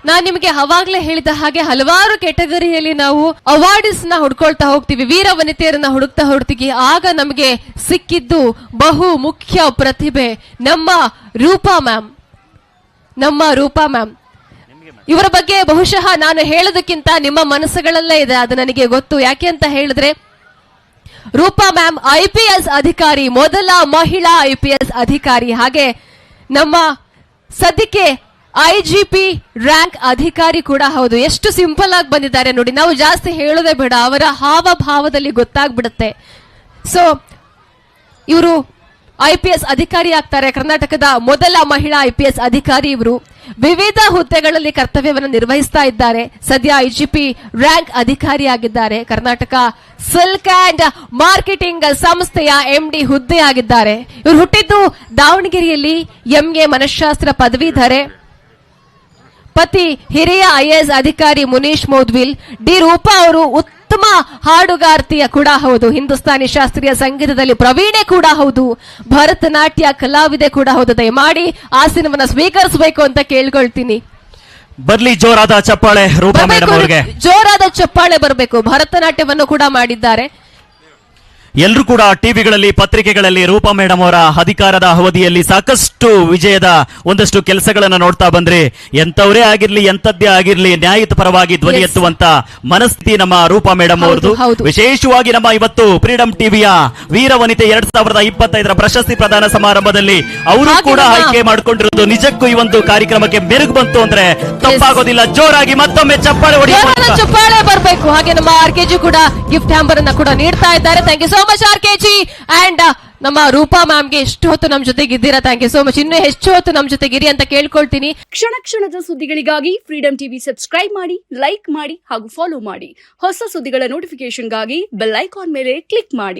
ನಾನ್ ನಿಮಗೆ ಅವಾಗ್ಲೇ ಹೇಳಿದ ಹಾಗೆ ಹಲವಾರು ಕೆಟಗರಿಯಲ್ಲಿ ನಾವು ಅವಾರ್ಡ್ಸ್ ನ ಹುಡ್ಕೊಳ್ತಾ ಹೋಗ್ತೀವಿ, ವೀರ ವನಿತೆಯರನ್ನ ಹುಡುಕ್ತಾ ಹೋಗ್ತೀವಿ. ಆಗ ನಮಗೆ ಸಿಕ್ಕಿದ್ದು ಬಹು ಮುಖ್ಯ ಪ್ರತಿಭೆ ನಮ್ಮ ರೂಪಾ ಮ್ಯಾಮ್. ಇವರ ಬಗ್ಗೆ ಬಹುಶಃ ನಾನು ಹೇಳೋದಕ್ಕಿಂತ ನಿಮ್ಮ ಮನಸ್ಸುಗಳಲ್ಲೇ ಇದೆ, ಅದು ನನಗೆ ಗೊತ್ತು. ಯಾಕೆ ಅಂತ ಹೇಳಿದ್ರೆ ರೂಪಾ ಮ್ಯಾಮ್ IPS ಅಧಿಕಾರಿ, ಮೊದಲ ಮಹಿಳಾ IPS ಅಧಿಕಾರಿ. ಹಾಗೆ ನಮ್ಮ ಸದ್ಯಕ್ಕೆ IGP ರ್ಯಾಂಕ್ ಅಧಿಕಾರಿ ಕೂಡ ಹೌದು. ಎಷ್ಟು ಸಿಂಪಲ್ ಆಗಿ ಬಂದಿದ್ದಾರೆ ನೋಡಿ, ನಾವು ಜಾಸ್ತಿ ಹೇಳೋದೇ ಬೇಡ, ಅವರ ಹಾವಭಾವದಲ್ಲಿ ಗೊತ್ತಾಗ್ಬಿಡುತ್ತೆ. ಸೊ ಇವರು IPS ಅಧಿಕಾರಿ ಆಗ್ತಾರೆ, ಕರ್ನಾಟಕದ ಮೊದಲ ಮಹಿಳಾ IPS ಅಧಿಕಾರಿ. ಇವರು ವಿವಿಧ ಹುದ್ದೆಗಳಲ್ಲಿ ಕರ್ತವ್ಯವನ್ನು ನಿರ್ವಹಿಸ್ತಾ ಇದ್ದಾರೆ. ಸದ್ಯ IGP ರ್ಯಾಂಕ್ ಅಧಿಕಾರಿ ಆಗಿದ್ದಾರೆ. ಕರ್ನಾಟಕ ಸಿಲ್ಕ್ ಅಂಡ್ ಮಾರ್ಕೆಟಿಂಗ್ ಸಂಸ್ಥೆಯ MD ಹುದ್ದೆ ಆಗಿದ್ದಾರೆ. ಇವರು ಹುಟ್ಟಿದ್ದು ದಾವಣಗೆರೆಯಲ್ಲಿ, MA ಮನಃಶಾಸ್ತ್ರ ಪದವೀಧರೆ. ಪತಿ ಹಿರಿಯ IAS ಅಧಿಕಾರಿ ಮುನೀಶ್ ಮೌದ್ವಿಲ್. ಡಿ ರೂಪಾ ಅವರು ಉತ್ತಮ ಹಾಡುಗಾರ್ತಿಯ ಕೂಡ ಹೌದು, ಹಿಂದೂಸ್ತಾನಿ ಶಾಸ್ತ್ರೀಯ ಸಂಗೀತದಲ್ಲಿ ಪ್ರವೀಣೆ ಕೂಡ ಹೌದು, ಭರತನಾಟ್ಯ ಕಲಾವಿದೆ ಕೂಡ ಹೌದು. ದಯಮಾಡಿ ಆಸನವನ್ನ ಸ್ವೀಕರಿಸಬೇಕು ಅಂತ ಕೇಳ್ಕೊಳ್ತೀನಿ. ಬರ್ಲಿ ಜೋರಾದ ಚಪ್ಪಾಳೆ ರೂಪಾ ಮೇಡಮ್ ಅವರಿಗೆ. ಜೋರಾದ ಚಪ್ಪಾಳೆ ಬರಬೇಕು. ಭರತನಾಟ್ಯವನ್ನು ಕೂಡ ಮಾಡಿದ್ದಾರೆ. ಎಲ್ಲರೂ ಕೂಡ ಟಿವಿಗಳಲ್ಲಿ, ಪತ್ರಿಕೆಗಳಲ್ಲಿ ರೂಪಾ ಮೇಡಮ್ ಅವರ ಅಧಿಕಾರದ ಅವಧಿಯಲ್ಲಿ ಸಾಕಷ್ಟು ವಿಜಯದ ಒಂದಷ್ಟು ಕೆಲಸಗಳನ್ನು ನೋಡ್ತಾ ಬಂದ್ರಿ. ಎಂತವರೇ ಆಗಿರ್ಲಿ, ಎಂತದ್ದೇ ಆಗಿರ್ಲಿ, ನ್ಯಾಯದ ಪರವಾಗಿ ಧ್ವನಿ ಎತ್ತುವಂತ ಮನಸ್ಥಿತಿ ನಮ್ಮ ರೂಪಾ ಮೇಡಮ್ ಅವರದು. ವಿಶೇಷವಾಗಿ ನಮ್ಮ ಇವತ್ತು ಫ್ರೀಡಂ ಟಿವಿಯ ವೀರವನಿತೆ 2025 ಪ್ರಶಸ್ತಿ ಪ್ರದಾನ ಸಮಾರಂಭದಲ್ಲಿ ಅವರು ಕೂಡ ಆಯ್ಕೆ ಮಾಡಿಕೊಂಡಿರೋದು ನಿಜಕ್ಕೂ ಈ ಒಂದು ಕಾರ್ಯಕ್ರಮಕ್ಕೆ ಮೆರುಗು ಬಂತು ಅಂದ್ರೆ ತಪ್ಪಾಗೋದಿಲ್ಲ. ಜೋರಾಗಿ ಮತ್ತೊಮ್ಮೆ ಚಪ್ಪಾಳೆ ಚಪ್ಪಾಳೆ ಬರಬೇಕು. ಹಾಗೆ ನಮ್ಮ RKG ಕೂಡ ಗಿಫ್ಟ್ ಹ್ಯಾಂಬರ್ ಅನ್ನ ಕೂಡ ನೀಡ್ತಾ ಇದ್ದಾರೆ. Thank you so much RKG. And ನಮ್ಮ ರೂಪಾ ಮ್ಯಾಮ್ಗೆ ಎಷ್ಟು ಹೊತ್ತು ನಮ್ ಜೊತೆಗೆ ಇದ್ದೀರಾ, ಥ್ಯಾಂಕ್ ಯು ಸೋ ಮಚ್. ಇನ್ನೂ ಹೆಚ್ಚು ಹೊತ್ತು ನಮ್ ಜೊತೆಗಿರಿ ಅಂತ ಕೇಳ್ಕೊಳ್ತೀನಿ. ಕ್ಷಣ ಕ್ಷಣದ ಸುದ್ದಿಗಳಿಗಾಗಿ ಫ್ರೀಡಂ ಟಿವಿ ಸಬ್ಸ್ಕ್ರೈಬ್ ಮಾಡಿ, ಲೈಕ್ ಮಾಡಿ ಹಾಗೂ ಫಾಲೋ ಮಾಡಿ. ಹೊಸ ಸುದ್ದಿಗಳ ನೋಟಿಫಿಕೇಶನ್ಗಾಗಿ ಬೆಲ್ ಐಕಾನ್ ಮೇಲೆ ಕ್ಲಿಕ್ ಮಾಡಿ.